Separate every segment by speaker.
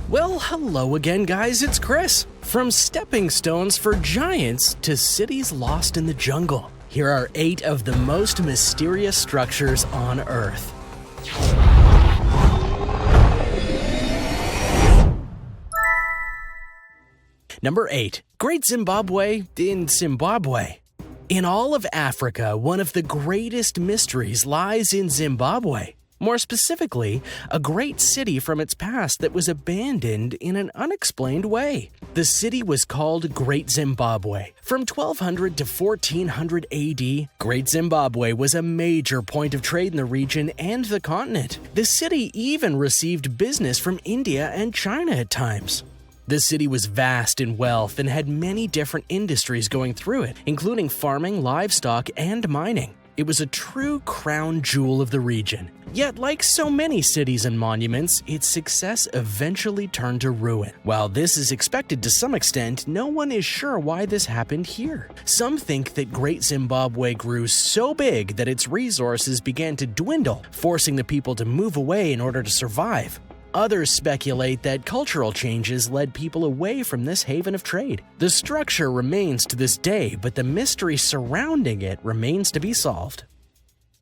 Speaker 1: Well, hello again, guys. It's Chris. From stepping stones for giants to cities lost in the jungle, here are 8 of the most mysterious structures on Earth. Number 8. Great Zimbabwe in Zimbabwe. In all of Africa, one of the greatest mysteries lies in Zimbabwe. More specifically, a great city from its past that was abandoned in an unexplained way. The city was called Great Zimbabwe. From 1200 to 1400 AD, Great Zimbabwe was a major point of trade in the region and the continent. The city even received business from India and China at times. The city was vast in wealth and had many different industries going through it, including farming, livestock, and mining. It was a true crown jewel of the region. Yet, like so many cities and monuments, its success eventually turned to ruin. While this is expected to some extent, no one is sure why this happened here. Some think that Great Zimbabwe grew so big that its resources began to dwindle, forcing the people to move away in order to survive. Others speculate that cultural changes led people away from this haven of trade. The structure remains to this day, but the mystery surrounding it remains to be solved.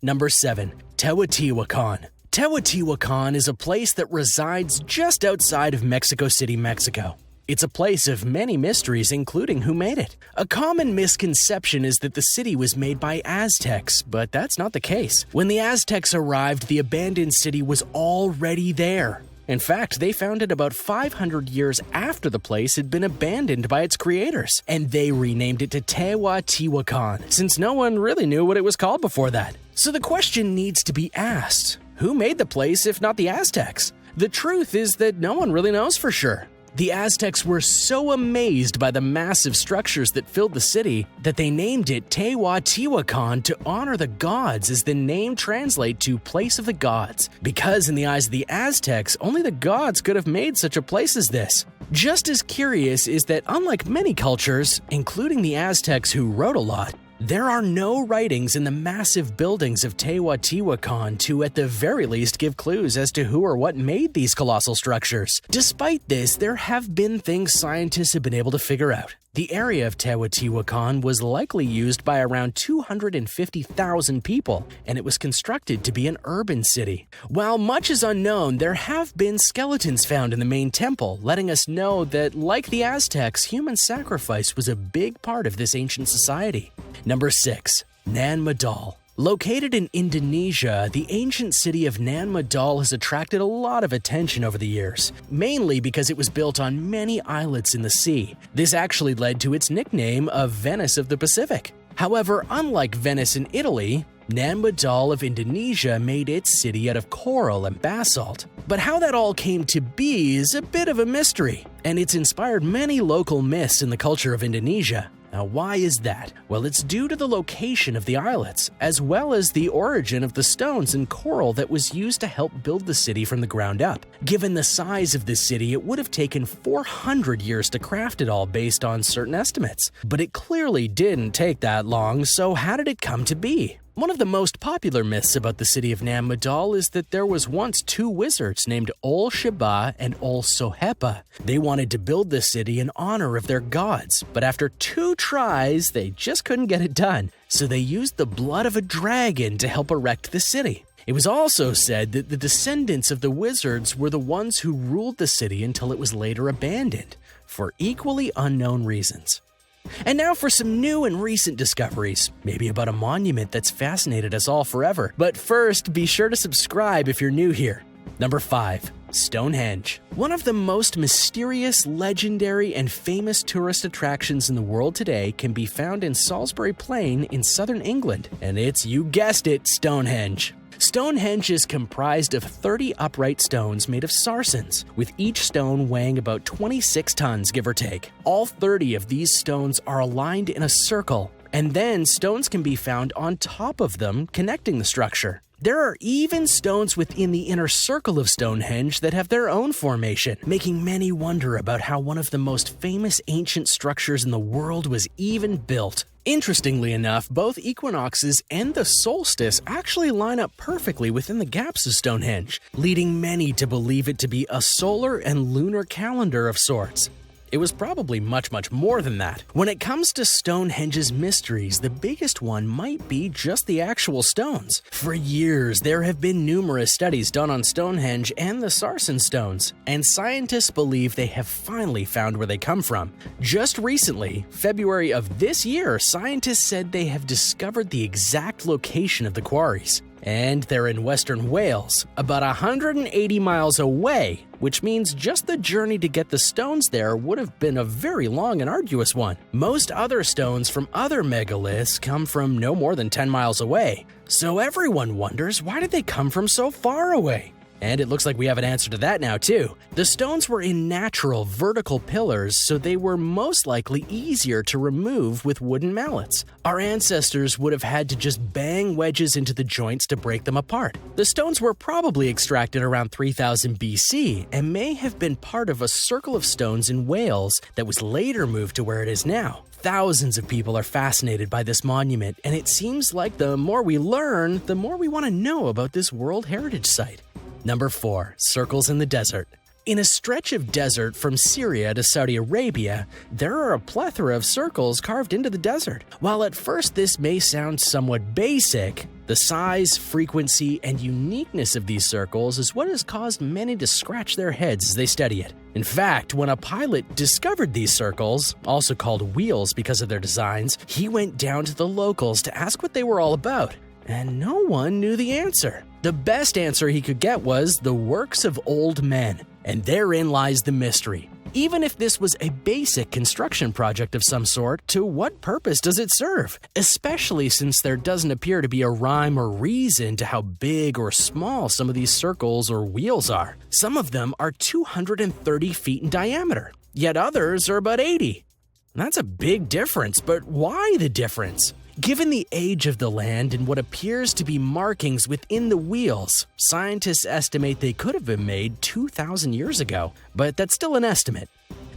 Speaker 1: Number 7. Teotihuacan. Teotihuacan is a place that resides just outside of Mexico City, Mexico. It's a place of many mysteries, including who made it. A common misconception is that the city was made by Aztecs, but that's not the case. When the Aztecs arrived, the abandoned city was already there. In fact, they found it about 500 years after the place had been abandoned by its creators, and they renamed it to Teotihuacan, since no one really knew what it was called before that. So the question needs to be asked, who made the place if not the Aztecs? The truth is that no one really knows for sure. The Aztecs were so amazed by the massive structures that filled the city that they named it Teotihuacan to honor the gods, as the name translates to place of the gods, because in the eyes of the Aztecs, only the gods could have made such a place as this. Just as curious is that unlike many cultures, including the Aztecs who wrote a lot, there are no writings in the massive buildings of Teotihuacan to, at the very least, give clues as to who or what made these colossal structures. Despite this, there have been things scientists have been able to figure out. The area of Teotihuacan was likely used by around 250,000 people, and it was constructed to be an urban city. While much is unknown, there have been skeletons found in the main temple, letting us know that, like the Aztecs, human sacrifice was a big part of this ancient society. Number 6. Nan Madol. Located in Indonesia, the ancient city of Nan Madol has attracted a lot of attention over the years, mainly because it was built on many islets in the sea. This actually led to its nickname of Venice of the Pacific. However, unlike Venice in Italy, Nan Madol of Indonesia made its city out of coral and basalt. But how that all came to be is a bit of a mystery, and it's inspired many local myths in the culture of Indonesia. Now, why is that? Well, it's due to the location of the islets, as well as the origin of the stones and coral that was used to help build the city from the ground up. Given the size of the city, it would have taken 400 years to craft it all based on certain estimates. But it clearly didn't take that long, so how did it come to be? One of the most popular myths about the city of Nan Madol is that there was once 2 wizards named Ol Sheba and Ol Sohepa. They wanted to build the city in honor of their gods, but after 2 tries, they just couldn't get it done. So they used the blood of a dragon to help erect the city. It was also said that the descendants of the wizards were the ones who ruled the city until it was later abandoned, for equally unknown reasons. And now for some new and recent discoveries, maybe about a monument that's fascinated us all forever. But first, be sure to subscribe if you're new here. Number 5. Stonehenge. One of the most mysterious, legendary, and famous tourist attractions in the world today can be found in Salisbury Plain in southern England, and it's, you guessed it, Stonehenge. Stonehenge is comprised of 30 upright stones made of sarsens, with each stone weighing about 26 tons, give or take. All 30 of these stones are aligned in a circle, and then stones can be found on top of them, connecting the structure. There are even stones within the inner circle of Stonehenge that have their own formation, making many wonder about how one of the most famous ancient structures in the world was even built. Interestingly enough, both equinoxes and the solstice actually line up perfectly within the gaps of Stonehenge, leading many to believe it to be a solar and lunar calendar of sorts. It was probably much more than that. When it comes to Stonehenge's mysteries, the biggest one might be just the actual stones. For years, there have been numerous studies done on Stonehenge and the Sarsen stones, and scientists believe they have finally found where they come from. Just recently, February of this year, scientists said they have discovered the exact location of the quarries. And they're in Western Wales, about 180 miles away, which means just the journey to get the stones there would have been a very long and arduous one. Most other stones from other megaliths come from no more than 10 miles away, so everyone wonders, why did they come from so far away? And it looks like we have an answer to that now too. The stones were in natural vertical pillars, so they were most likely easier to remove with wooden mallets. Our ancestors would have had to just bang wedges into the joints to break them apart. The stones were probably extracted around 3000 BC and may have been part of a circle of stones in Wales that was later moved to where it is now. Thousands of people are fascinated by this monument, and it seems like the more we learn, the more we want to know about this World Heritage Site. Number 4. Circles in the desert. In a stretch of desert from Syria to Saudi Arabia, there are a plethora of circles carved into the desert. While at first this may sound somewhat basic, the size, frequency, and uniqueness of these circles is what has caused many to scratch their heads as they study it. In fact, when a pilot discovered these circles, also called wheels because of their designs, he went down to the locals to ask what they were all about. And no one knew the answer. The best answer he could get was the works of old men. And therein lies the mystery. Even if this was a basic construction project of some sort, to what purpose does it serve? Especially since there doesn't appear to be a rhyme or reason to how big or small some of these circles or wheels are. Some of them are 230 feet in diameter, yet others are about 80. That's a big difference, but why the difference? Given the age of the land and what appears to be markings within the wheels, scientists estimate they could have been made 2,000 years ago, but that's still an estimate.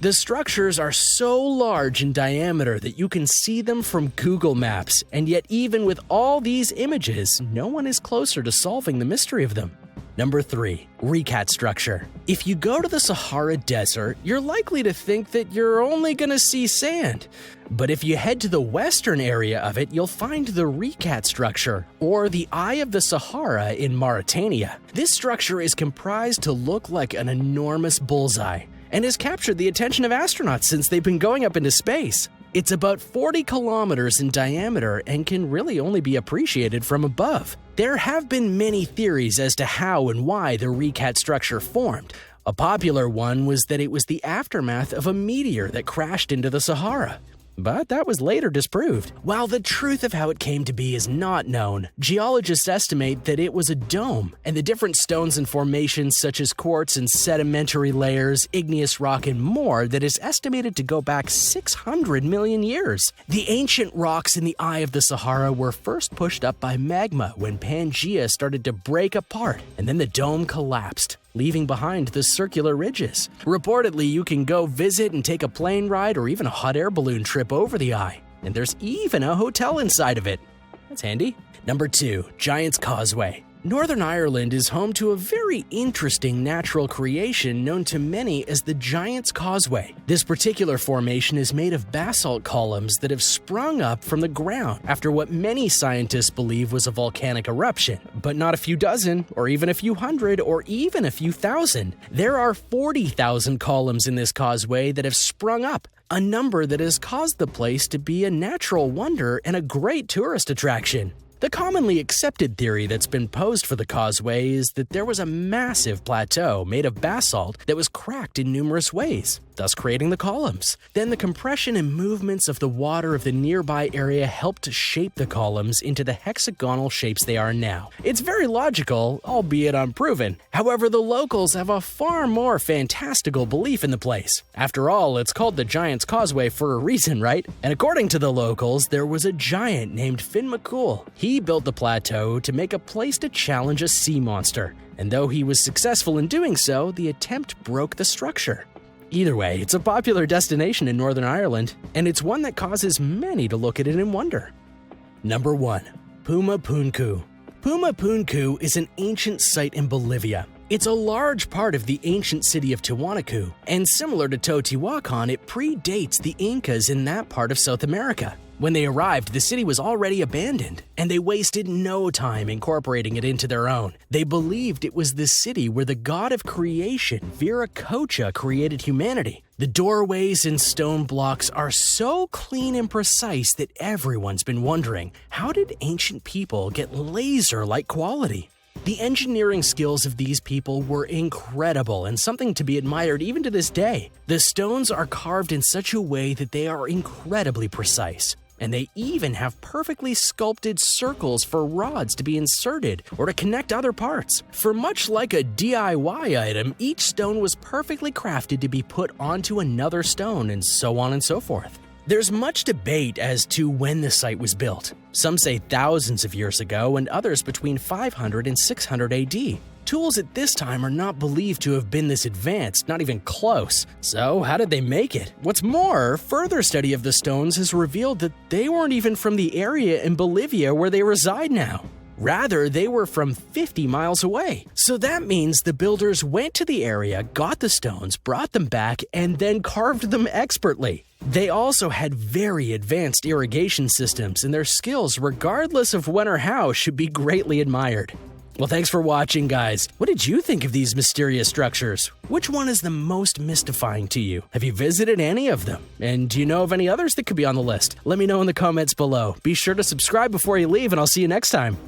Speaker 1: The structures are so large in diameter that you can see them from Google Maps, and yet even with all these images, no one is closer to solving the mystery of them. Number 3. RICHAT structure. If you go to the Sahara Desert, you're likely to think that you're only going to see sand. But if you head to the western area of it, you'll find the RICHAT structure, or the Eye of the Sahara in Mauritania. This structure is comprised to look like an enormous bullseye, and has captured the attention of astronauts since they've been going up into space. It's about 40 kilometers in diameter and can really only be appreciated from above. There have been many theories as to how and why the RICHAT structure formed. A popular one was that it was the aftermath of a meteor that crashed into the Sahara. But that was later disproved. While the truth of how it came to be is not known, geologists estimate that it was a dome, and the different stones and formations such as quartz and sedimentary layers, igneous rock, and more that is estimated to go back 600 million years. The ancient rocks in the Eye of the Sahara were first pushed up by magma when Pangaea started to break apart, and then the dome collapsed, leaving behind the circular ridges. Reportedly, you can go visit and take a plane ride or even a hot air balloon trip over the Eye, and there's even a hotel inside of it. That's handy. Number 2. Giant's Causeway. Northern Ireland is home to a very interesting natural creation known to many as the Giant's Causeway. This particular formation is made of basalt columns that have sprung up from the ground after what many scientists believe was a volcanic eruption. But not a few dozen, or even a few hundred, or even a few thousand. There are 40,000 columns in this causeway that have sprung up, a number that has caused the place to be a natural wonder and a great tourist attraction. The commonly accepted theory that's been posed for the causeway is that there was a massive plateau made of basalt that was cracked in numerous ways, thus creating the columns. Then the compression and movements of the water of the nearby area helped to shape the columns into the hexagonal shapes they are now. It's very logical, albeit unproven. However, the locals have a far more fantastical belief in the place. After all, it's called the Giant's Causeway for a reason, right? And according to the locals, there was a giant named Finn McCool. He built the plateau to make a place to challenge a sea monster, and though he was successful in doing so, the attempt broke the structure. Either way, it's a popular destination in Northern Ireland, and it's one that causes many to look at it and wonder. Number 1. Puma Punku. Puma Punku is an ancient site in Bolivia. It's a large part of the ancient city of Tiwanaku, and similar to Teotihuacan, it predates the Incas in that part of South America. When they arrived, the city was already abandoned, and they wasted no time incorporating it into their own. They believed it was the city where the god of creation, Viracocha, created humanity. The doorways and stone blocks are so clean and precise that everyone's been wondering, how did ancient people get laser-like quality? The engineering skills of these people were incredible and something to be admired even to this day. The stones are carved in such a way that they are incredibly precise, and they even have perfectly sculpted circles for rods to be inserted or to connect other parts. For much like a DIY item, each stone was perfectly crafted to be put onto another stone, and so on and so forth. There's much debate as to when the site was built. Some say thousands of years ago, and others between 500 and 600 AD. Tools at this time are not believed to have been this advanced, not even close. So how did they make it? What's more, further study of the stones has revealed that they weren't even from the area in Bolivia where they reside now. Rather, they were from 50 miles away. So that means the builders went to the area, got the stones, brought them back, and then carved them expertly. They also had very advanced irrigation systems, and their skills, regardless of when or how, should be greatly admired. Well, thanks for watching, guys. What did you think of these mysterious structures? Which one is the most mystifying to you? Have you visited any of them? And do you know of any others that could be on the list? Let me know in the comments below. Be sure to subscribe before you leave, and I'll see you next time.